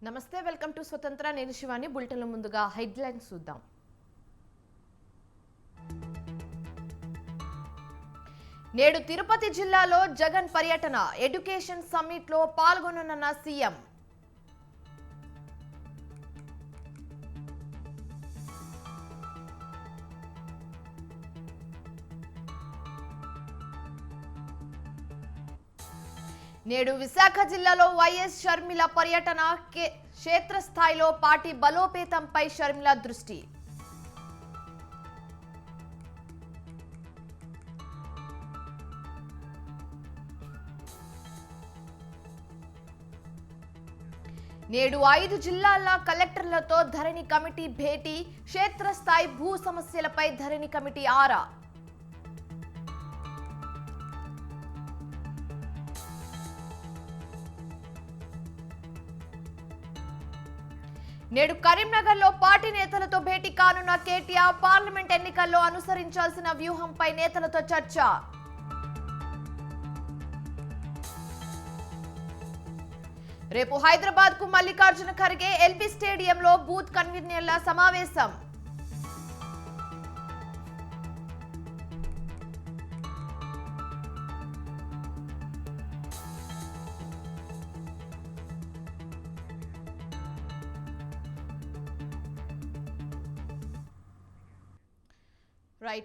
నమస్తే welcome to స్వతంత్ర నేను శివాని బులెటిన్ల ముందుగా హెడ్లైన్స్ చూద్దాం. నేడు తిరుపతి జిల్లాలో జగన్ పర్యటన ఎడ్యుకేషన్ సమ్మిట్ లో పాల్గొననున్న సీఎం. నేడు విశాఖ జిల్లాలో వైఎస్ షర్మిల పర్యటన క్షేత్రస్థాయిలో పార్టీ బలోపేతంపై షర్మిల దృష్టి. నేడు 5 జిల్లాల కలెక్టర్లతో ధరణి కమిటీ భేటీ క్షేత్రస్థాయి భూ సమస్యలపై ధరణి కమిటీ ఆరా. నేడు కరీంనగర్లో పార్టీ నేతలతో భేటీ కానున్న కేటీఆర్ పార్లమెంట్ ఎన్నికల్లో అనుసరించాల్సిన వ్యూహంపై నేతలతో చర్చ. రేపు హైదరాబాద్ కు మల్లికార్జున ఖర్గే ఎల్బీ స్టేడియంలో బూత్ కన్వీనర్ల సమావేశం.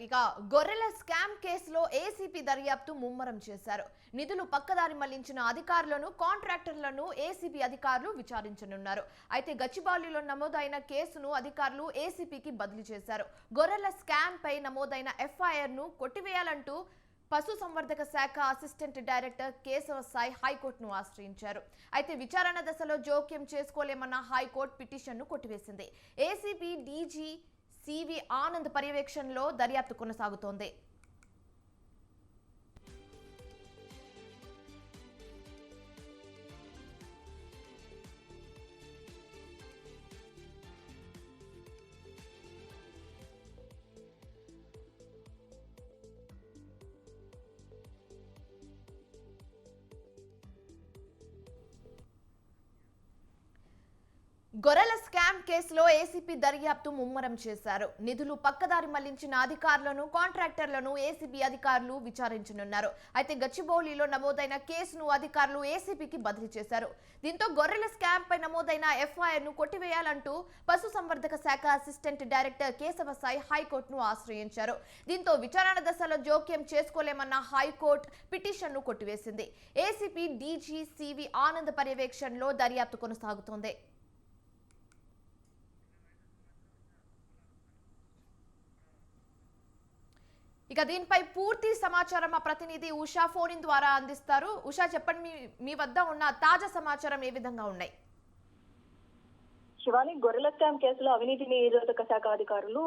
ఇక గొర్రెల స్కామ్ కేసులో ఏసీపీ దర్యాప్తు ముమ్మరం చేశారు. నిధులు పక్కదారి మళ్లించిన అధికారులను కాంట్రాక్టర్లను ఏసీబీ అధికారులు విచారించనున్నారు. అయితే గచ్చిబౌలిలో నమోదైన కేసును అధికారులు ఏసీపీకి బదిలీ చేశారు. గొర్రెల స్కామ్ పై నమోదైన ఎఫ్ఐఆర్ ను కొట్టివేయాలంటూ పశుసంవర్ధక శాఖ అసిస్టెంట్ డైరెక్టర్ కేశవ సాయి హైకోర్టును ఆశ్రయించారు. అయితే విచారణ దశలో జోక్యం చేసుకోలేమన్న హైకోర్టు పిటిషన్ను కొట్టివేసింది. ఏసీబీ డీజీ సివి ఆనంద్ పర్యవేక్షణలో దర్యాప్తు కొనసాగుతోంది. గొర్రెల స్కామ్ కేసులో ఏసీపీ దర్యాప్తు ముమ్మరం చేశారు. నిధులు పక్కదారి మళ్లించిన అధికారులను కాంట్రాక్టర్లను ఏసీబీ అధికారులు విచారించనున్నారు. అయితే గచ్చిబౌలిలో నమోదైన కేసును అధికారులు ఏసీబీకి బదిలీ చేశారు. దీంతో గొర్రెల స్కామ్ పై నమోదైన ఎఫ్ఐఆర్ ను కొట్టివేయాలంటూ పశుసంవర్ధక శాఖ అసిస్టెంట్ డైరెక్టర్ కేశవ సాయి హైకోర్టును ఆశ్రయించారు. దీంతో విచారణ దశలో జోక్యం చేసుకోలేమన్న హైకోర్టు పిటిషన్ను కొట్టివేసింది. ఏసీపీ డీజీ సివి ఆనంద్ పర్యవేక్షణలో దర్యాప్తు కొనసాగుతోంది. ఇక దీనిపై పూర్తి సమాచారం మా ప్రతినిధి ఉషా ఫోన్ ద్వారా అందిస్తారు. ఉషా చెప్పండి, మీ వద్ద ఉన్న తాజా సమాచారం ఏ విధంగా ఉన్నాయి? శివాని, గొర్రెల స్కామ్ కేసులో అవినీతి నిరోధక శాఖ అధికారులు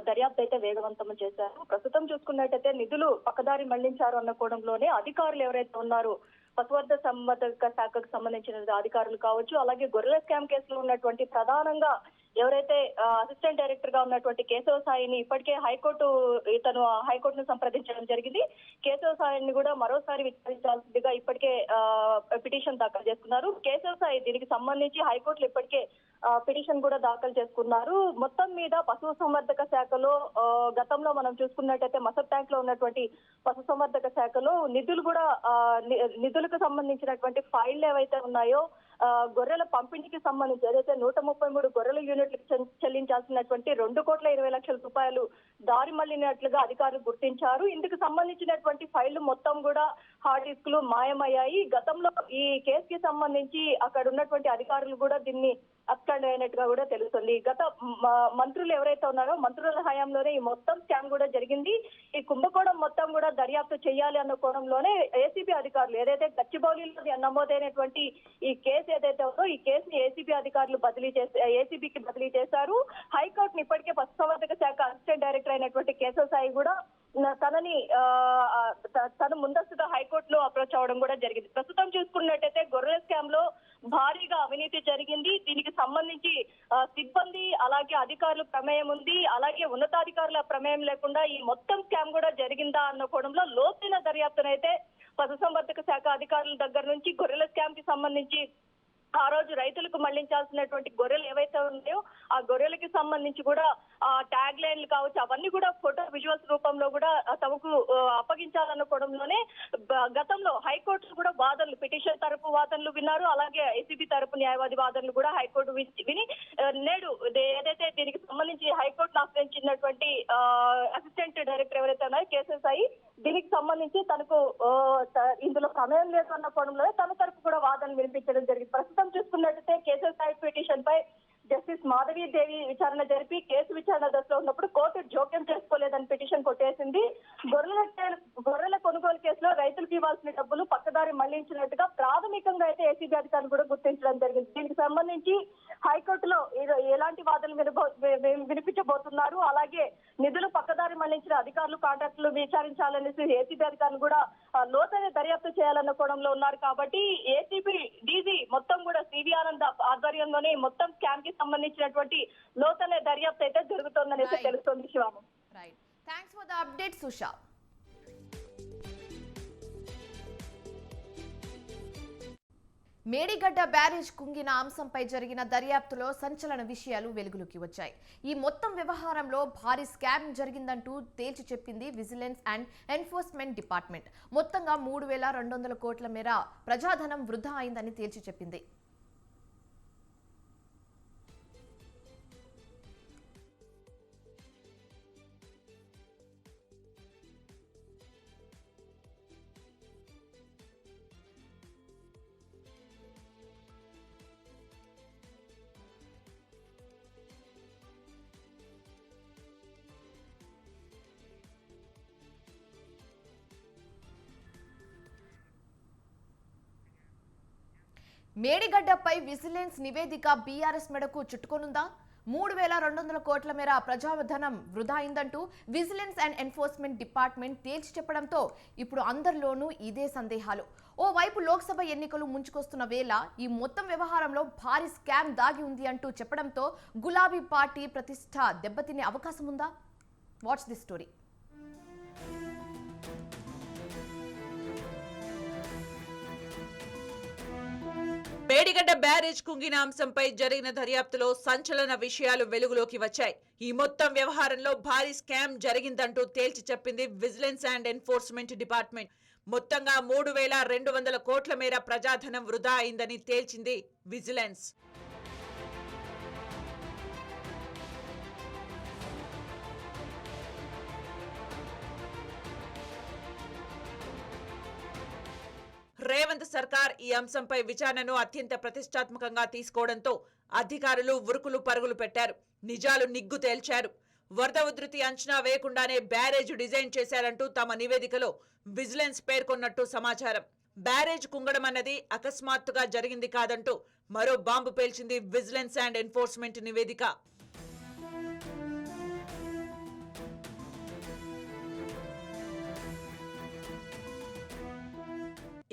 దర్యాప్తు అయితే వేగవంతం చేశారు. ప్రస్తుతం చూసుకున్నట్టయితే నిధులు పక్కదారి మళ్లించారు అన్న కోణంలోనే అధికారులు ఎవరైతే ఉన్నారో పశుసంవర్ధక శాఖకు సంబంధించిన అధికారులు కావచ్చు, అలాగే గొర్రెల స్కామ్ కేసులో ఉన్నటువంటి ప్రధానంగా ఎవరైతే అసిస్టెంట్ డైరెక్టర్ గా ఉన్నటువంటి కేశవ సాయిని ఇప్పటికే హైకోర్టును సంప్రదించడం జరిగింది. కేశవ సాయిని కూడా మరోసారి విచారించాల్సిందిగా ఇప్పటికే పిటిషన్ దాఖలు చేసుకున్నారు. కేశవ సాయి దీనికి సంబంధించి హైకోర్టులో ఇప్పటికే పిటిషన్ కూడా దాఖలు చేసుకున్నారు. మొత్తం మీద పశుసంవర్ధక శాఖలో గతంలో మనం చూసుకున్నట్టయితే మసబ్ ట్యాంక్ లో ఉన్నటువంటి పశుసంవర్ధక శాఖలో నిధులకు సంబంధించినటువంటి ఫైళ్లు ఏవైతే ఉన్నాయో గొర్రెల పంపిణీకి సంబంధించి ఏదైతే 133 గొర్రెల యూనిట్లకు చెల్లించాల్సినటువంటి 2,20,00,000 రూపాయలు దారి మళ్లినట్లుగా అధికారులు గుర్తించారు. ఇందుకు సంబంధించినటువంటి ఫైళ్లు మొత్తం కూడా హార్డ్ డిస్క్లు మాయమయ్యాయి. గతంలో ఈ కేసుకి సంబంధించి అక్కడ ఉన్నటువంటి అధికారులు కూడా దీన్ని అబ్స్కాండ్ అయినట్టుగా కూడా తెలుస్తుంది. గత మంత్రులు ఎవరైతే ఉన్నారో మంత్రుల హయాంలోనే ఈ మొత్తం స్కామ్ కూడా జరిగింది. ఈ కుంభకోణం మొత్తం కూడా దర్యాప్తు చేయాలి అన్న కోణంలోనే ఏసీబీ అధికారులు ఏదైతే గచ్చిబౌలిలో నమోదైనటువంటి ఈ కేసు ఏదైతే ఉందో ఈ కేసుని ఏసీబీకి బదిలీ చేశారు. హైకోర్టుని ఇప్పటికే పశుసంవర్ధక శాఖ అసిస్టెంట్ డైరెక్టర్ అయినటువంటి కేశవ సాయి కూడా తను ముందస్తుగా హైకోర్టులో అప్రోచ్ అవడం కూడా జరిగింది. ప్రస్తుతం చూసుకున్నట్టయితే గొర్రెల స్కామ్ లో భారీగా అవినీతి జరిగింది. దీనికి సంబంధించి సిబ్బంది అలాగే అధికారుల ప్రమేయం ఉంది, అలాగే ఉన్నతాధికారుల ప్రమేయం లేకుండా ఈ మొత్తం స్కామ్ కూడా జరిగిందా అన్న కోణంలో లోతైన దర్యాప్తునైతే పశుసంవర్ధక శాఖ అధికారుల దగ్గర నుంచి గొర్రెల స్కామ్ కి సంబంధించి ఆ రోజు రైతులకు మళ్లించాల్సినటువంటి గొర్రెలు ఏవైతే ఉన్నాయో ఆ గొర్రెలకి సంబంధించి కూడా ఆ ట్యాగ్ లైన్లు కావచ్చు, అవన్నీ కూడా ఫోటో విజువల్స్ రూపంలో కూడా తమకు అప్పగించాలనుకోవడంలోనే గతంలో హైకోర్టు కూడా వాదనలు, పిటిషన్ తరపు వాదనలు విన్నారు. అలాగే ఏసీబీ తరపు న్యాయవాది వాదనలు కూడా హైకోర్టు విని నేడు ఏదైతే దీనికి సంబంధించి హైకోర్టును ఆశ్రయించినటువంటి అసిస్టెంట్ డైరెక్టర్ ఎవరైతే ఉన్నారో కేసీఆర్ దీనికి సంబంధించి తనకు ఇందులో సమయం లేదు అన్న కోణంలో తన తరపు కూడా వాదనలు వినిపించడం జరిగింది. ప్రస్తుతం చూసుకున్నట్టయితే కేసీఆర్ పిటిషన్ పై జస్టిస్ మాధవి దేవి విచారణ జరిపి కేసు విచారణ దశలో ఉన్నప్పుడు కోర్టు జోక్యం చేసుకోలేదని పిటిషన్ కొట్టేసింది. గొర్రెల కొనుగోలు కేసులో రైతులకు ఇవ్వాల్సిన డబ్బులు పక్కదారి మళ్లించినట్టుగా ప్రాథమికంగా అయితే ఏసీబీ అధికారులు కూడా గుర్తించడం జరిగింది. దీనికి సంబంధించి హైకోర్టులో ఎలాంటి వాదనలు వినిపించబోతున్నారు, అలాగే నిధులు పక్కదారి మళ్లించిన అధికారులు కాంట్రాక్టులు విచారించాలనేసి ఏసీబీ అధికారులు కూడా లోతైన దర్యాప్తు చేయాలన్న కోణంలో ఉన్నారు. కాబట్టి ఏసీబీ డీజీ మొత్తం కూడా సివి ఆనంద్ ఆధ్వర్యంలోనే మొత్తం స్కామ్ కి సంబంధించినటువంటి లోతైన దర్యాప్తు అయితే జరుగుతోందని తెలుస్తోంది. శివాను, right, thanks for the update Susha. Medigadda barrage కుంగిన అంశంపై జరిగిన దర్యాప్తులో సంచలన విషయాలు వెలుగులోకి వచ్చాయి. ఈ మొత్తం వ్యవహారంలో భారీ స్కామ్ జరిగిందంటూ తేల్చి చెప్పింది విజిలెన్స్ అండ్ ఎన్ఫోర్స్మెంట్ డిపార్ట్మెంట్. మొత్తంగా 3,200 కోట్ల మేర ప్రజాధనం వృధా అయిందని తేల్చి చెప్పింది. మేడిగడ్డపై విజిలెన్స్ నివేదిక బీఆర్ఎస్ మెడకు చుట్టుకొనుందా? 3,200 కోట్ల మేర ప్రజాధనం వృధా అయిందంటూ విజిలెన్స్ అండ్ ఎన్ఫోర్స్మెంట్ డిపార్ట్మెంట్ తేల్చి చెప్పడంతో ఇప్పుడు అందరిలోనూ ఇదే సందేహాలు. ఓవైపు లోక్సభ ఎన్నికలు ముంచుకొస్తున్న వేళ ఈ మొత్తం వ్యవహారంలో భారీ స్కామ్ దాగి ఉంది అంటూ చెప్పడంతో గులాబీ పార్టీ ప్రతిష్ట దెబ్బతినే అవకాశం ఉందా? Watch this story. Medigadda barrage కుంగిన అంశంపై జరిగిన దర్యాప్తులో సంచలన విషయాలు వెలుగులోకి వచ్చాయి. ఈ మొత్తం వ్యవహారంలో భారీ స్కామ్ జరిగిందంటూ తేల్చి చెప్పింది విజిలెన్స్ అండ్ ఎన్ఫోర్స్మెంట్ డిపార్ట్మెంట్. మొత్తంగా 3,200 కోట్ల మేర ప్రజాధనం వృధా అయిందని తేల్చింది విజిలెన్స్. రేవంత్ సర్కార్ ఈ అంశంపై విచారణను అత్యంత ప్రతిష్టాత్మకంగా తీసుకోవడంతో అధికారులు ఉరుకులు పరుగులు పెట్టారు. నిజాలు నిగ్గు తేల్చారు. వరద ఉధృతి అంచనా వేయకుండానే బ్యారేజ్ డిజైన్ చేశారంటూ తమ నివేదికలో విజిలెన్స్ పేర్కొన్నట్టు సమాచారం. బ్యారేజ్ కుంగడం అన్నది అకస్మాత్తుగా జరిగింది కాదంటూ మరో బాంబు పేల్చింది విజిలెన్స్ అండ్ ఎన్ఫోర్స్మెంట్ నివేదిక.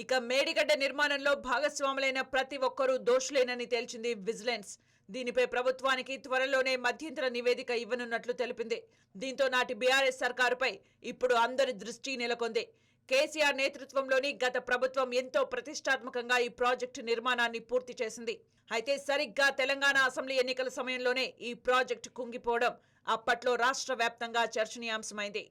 ఇక మేడిగడ్డ నిర్మాణంలో భాగస్వాములైన ప్రతి ఒక్కరూ దోషులేనని తేల్చింది విజిలెన్స్. దీనిపై ప్రభుత్వానికి త్వరలోనే మధ్యంతర నివేదిక ఇవ్వనున్నట్లు తెలిపింది. దీంతో నాటి బీఆర్ఎస్ సర్కారుపై ఇప్పుడు అందరి దృష్టి నెలకొంది. కేసీఆర్ నేతృత్వంలోని గత ప్రభుత్వం ఎంతో ప్రతిష్టాత్మకంగా ఈ ప్రాజెక్టు నిర్మాణాన్ని పూర్తి చేసింది. అయితే సరిగ్గా తెలంగాణ అసెంబ్లీ ఎన్నికల సమయంలోనే ఈ ప్రాజెక్టు కుంగిపోవడం అప్పట్లో రాష్ట్ర వ్యాప్తంగా చర్చనీయాంశమైంది.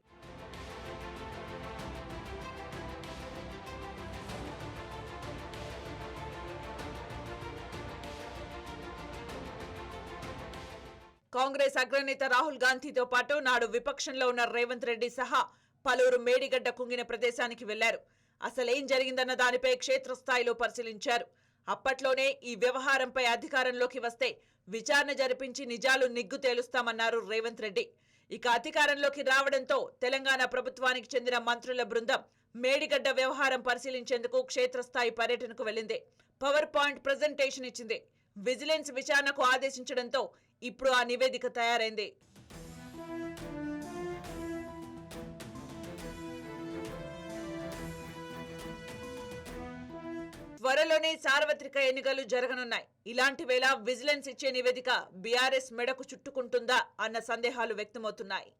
కాంగ్రెస్ అగ్రనేత రాహుల్ గాంధీతో పాటు నాడు విపక్షంలో ఉన్న రేవంత్ రెడ్డి సహా పలువురు మేడిగడ్డ కుంగిన ప్రదేశానికి వెళ్లారు. అసలేం జరిగిందన్న దానిపై క్షేత్రస్థాయిలో పరిశీలించారు. అప్పట్లోనే ఈ వ్యవహారంపై అధికారంలోకి వస్తే విచారణ జరిపించి నిజాలు నిగ్గు తేలుస్తామన్నారు రేవంత్ రెడ్డి. ఇక అధికారంలోకి రావడంతో తెలంగాణ ప్రభుత్వానికి చెందిన మంత్రుల బృందం మేడిగడ్డ వ్యవహారం పరిశీలించేందుకు క్షేత్రస్థాయి పర్యటనకు వెళ్లింది. పవర్ పాయింట్ ప్రెజెంటేషన్ ఇచ్చింది. విజిలెన్స్ విచారణకు ఆదేశించడంతో ఇప్పుడు ఆ నివేదిక తయారైంది. త్వరలోనే సార్వత్రిక ఎన్నికలు జరగనున్నాయి. ఇలాంటి వేళ విజిలెన్స్ ఇచ్చే నివేదిక బీఆర్ఎస్ మెడకు చుట్టుకుంటుందా అన్న సందేహాలు వ్యక్తమవుతున్నాయి.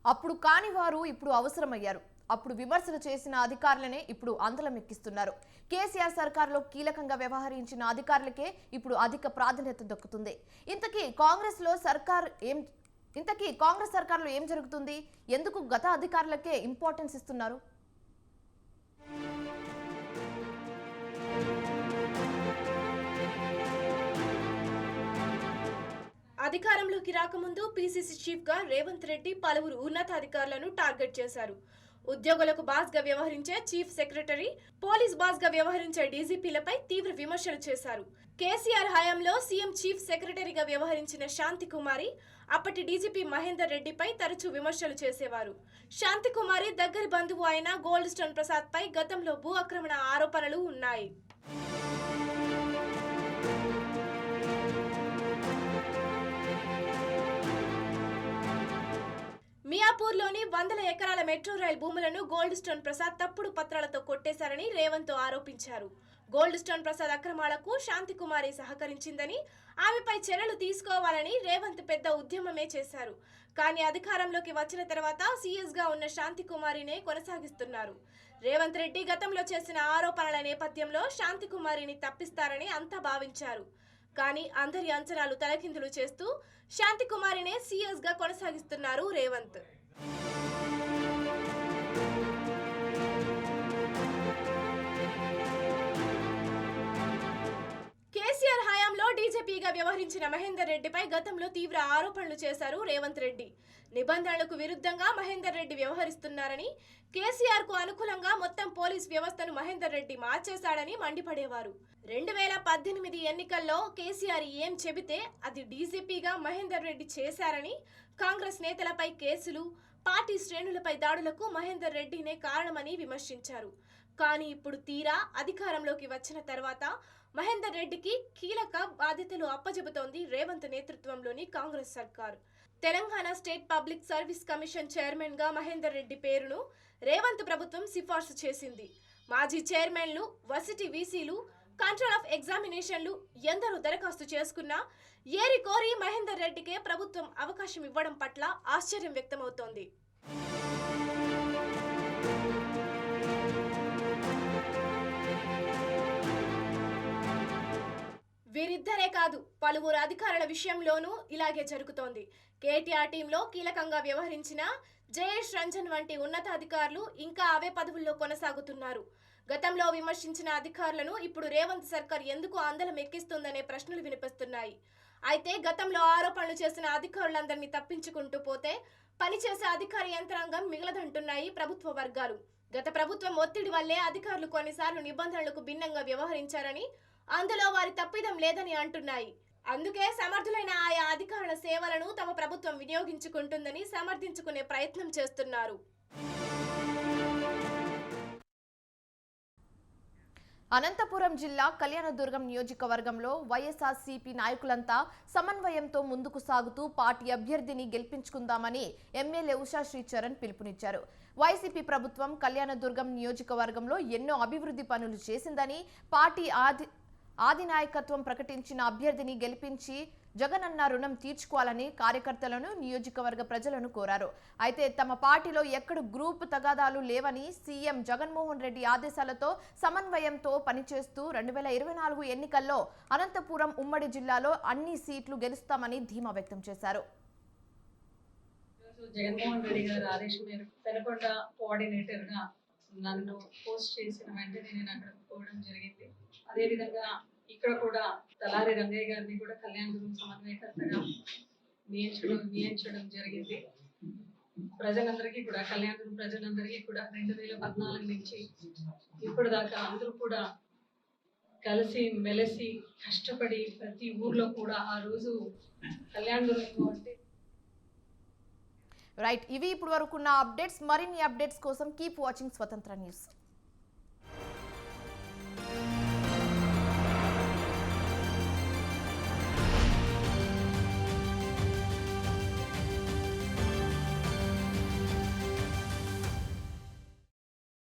అప్పుడు కాని వారు ఇప్పుడు అవసరమయ్యారు. అప్పుడు విమర్శలు చేసిన అధికారులనే ఇప్పుడు అందలం ఎక్కిస్తున్నారు. కేసీఆర్ సర్కారులో కీలకంగా వ్యవహరించిన అధికారులకే ఇప్పుడు అధిక ప్రాధాన్యత దక్కుతుంది. ఇంతకీ కాంగ్రెస్ సర్కారులో ఏం జరుగుతుంది? ఎందుకు గత అధికారులకే ఇంపార్టెన్స్ ఇస్తున్నారు? అధికారంలోకి రాకముందు పీసీసీ చీఫ్ గా రేవంత్ రెడ్డి పలువురు ఉన్నతాధికారులను టార్గెట్ చేశారు. ఉద్యోగులకు బాస్ గా వ్యవహరించే చీఫ్ సెక్రటరీ, పోలీస్ బాస్ గా వ్యవహరించే డీజీపీలపై తీవ్ర విమర్శలు చేశారు. కేసీఆర్ హయాంలో సీఎం చీఫ్ సెక్రటరీగా వ్యవహరించిన శాంతి కుమారి, అప్పటి డీజీపీ మహేందర్ రెడ్డిపై తరచూ విమర్శలు చేసేవారు. శాంతి కుమారి దగ్గరి బంధువు అయిన గోల్డ్ స్టోన్ ప్రసాద్ పై గతంలో భూ ఆక్రమణ ఆరోపణలు ఉన్నాయి. మియాపూర్లోని 100 ఎకరాల మెట్రో రైల్ భూములను గోల్డ్ స్టోన్ ప్రసాద్ తప్పుడు పత్రాలతో కొట్టేశారని రేవంత్ ఆరోపించారు. గోల్డ్ స్టోన్ ప్రసాద్ అక్రమాలకు శాంతి కుమారి సహకరించిందని, ఆమెపై చర్యలు తీసుకోవాలని రేవంత్ పెద్ద ఉద్యమమే చేశారు. కానీ అధికారంలోకి వచ్చిన తర్వాత సీఎస్ గా ఉన్న శాంతి కుమారినే కొనసాగిస్తున్నారు. రేవంత్ రెడ్డి గతంలో చేసిన ఆరోపణల నేపథ్యంలో శాంతి కుమారిని తప్పిస్తారని అంతా భావించారు. కానీ అందరి అంచనాలు తలకిందులు చేస్తూ శాంతి కుమారినే సీఎస్ గా కొనసాగిస్తున్నారు రేవంత్. కేసీఆర్ హయాంలో డీజీపీగా వ్యవహరించిన మహేందర్ రెడ్డిపై గతంలో తీవ్ర ఆరోపణలు చేశారు రేవంత్ రెడ్డి. నిబంధనలకు విరుద్ధంగా మహేందర్ రెడ్డి వ్యవహరిస్తున్నారని, కేసీఆర్ కు అనుకూలంగా మొత్తం పోలీస్ వ్యవస్థను మహేందర్ రెడ్డి మార్చేశాడని మండిపడేవారు. 2018 ఎన్నికల్లో కేసీఆర్ ఏం చెబితే అది డీజీపీగా మహేందర్ రెడ్డి చేశారని, కాంగ్రెస్ నేతలపై కేసులు, పార్టీ శ్రేణులపై దాడులకు మహేందర్ రెడ్డినే కారణమని విమర్శించారు. కానీ ఇప్పుడు తీరా అధికారంలోకి వచ్చిన తర్వాత మహేందర్ రెడ్డికి కీలక బాధ్యతలు అప్పజెబుతోంది రేవంత్ నేతృత్వంలోని కాంగ్రెస్ సర్కార్. Telangana state public service commission chairman గా మహేందర్ రెడ్డి పేరును రేవంత్ ప్రభుత్వం సిఫార్సు చేసింది. మాజీ చైర్మన్లు, వర్సిటీ వీసీలు, కంట్రోల్ ఆఫ్ ఎగ్జామినేషన్లు ఎందరో దరఖాస్తు చేసుకున్నా ఏరి కోరి మహేందర్ రెడ్డికే ప్రభుత్వం అవకాశం ఇవ్వడం పట్ల ఆశ్చర్యం వ్యక్తమవుతోంది. వీరిద్దరే కాదు, పలువురు అధికారుల విషయంలోనూ ఇలాగే జరుగుతోంది. కేటీఆర్ టీంలో కీలకంగా వ్యవహరించిన జయేష్ రంజన్ వంటి ఉన్నతాధికారులు ఇంకా అవే పదవుల్లో కొనసాగుతున్నారు. గతంలో విమర్శించిన అధికారులను ఇప్పుడు రేవంత్ సర్కార్ ఎందుకు అందలం ఎక్కిస్తుందనే ప్రశ్నలు వినిపిస్తున్నాయి. అయితే గతంలో ఆరోపణలు చేసిన అధికారులందరినీ తప్పించుకుంటూ పోతే పనిచేసే అధికార యంత్రాంగం మిగలదంటున్నాయి ప్రభుత్వ వర్గాలు. గత ప్రభుత్వం ఒత్తిడి వల్లే అధికారులు కొన్నిసార్లు నిబంధనలకు భిన్నంగా వ్యవహరించారని, అందులో వారి తప్పిదం లేదని అంటున్నాయి. అందుకే సమర్థులైన ఆయా అధికారుల సేవలను తమ ప్రభుత్వం వినియోగించుకుంటుందని సమర్థించుకునే ప్రయత్నం చేస్తున్నారు. అనంతపురం జిల్లా కళ్యాణదుర్గం నియోజకవర్గంలో వైఎస్ఆర్సీపీ నాయకులంతా సమన్వయంతో ముందుకు సాగుతూ పార్టీ అభ్యర్థిని గెలిపించుకుందామని ఎమ్మెల్యే ఉషా శ్రీచరణ్ పిలుపునిచ్చారు. వైసీపీ ప్రభుత్వం కళ్యాణదుర్గం నియోజకవర్గంలో ఎన్నో అభివృద్ధి పనులు చేసిందని, పార్టీ ఆదినాయకత్వం ప్రకటించిన అభ్యర్థిని గెలిపించి జగనన్న రుణం తీర్చుకోవాలని కార్యకర్తలను, నియోజకవర్గ ప్రజలను కోరారు. అయితే తమ పార్టీలో ఎక్కడ గ్రూప్ తగాదాలు లేవని, సీఎం జగన్మోహన్ రెడ్డి ఆదేశాలతో సమన్వయంతో పనిచేస్తూ 2024 ఎన్నికల్లో అనంతపురం ఉమ్మడి జిల్లాలో అన్ని సీట్లు గెలుస్తామని ధీమా వ్యక్తం చేశారు. జగన్మోహన్ రెడ్డి గారి ఆదేశం మేరకు పెనకొండ కోఆర్డినేటర్ గా నన్ను పోస్ట్ చేసిన వెంటనే నేను అక్కడికి పోవడం జరిగింది. అదేవిధంగా ఇక్కడ కూడా తలారి రంగయ్య గారిని కూడా కళ్యాణదుర్గం సమన్వయకర్తగా నియమించడం జరిగింది. ప్రజలందరికీ కూడా, కళ్యాణదుర్గం ప్రజలందరికీ కూడా 2014 నుంచి ఇప్పుడు దాకా అందరూ కూడా కలిసి మెలిసి కష్టపడి ప్రతి ఊర్లో కూడా ఆ రోజు కళ్యాణదుర్గం అంటే రైట్. ఇవి ఇప్పుడు వరకున్న అప్డేట్స్. మరిన్ని అప్డేట్స్ కోసం కీప్ వాచింగ్ స్వతంత్ర న్యూస్.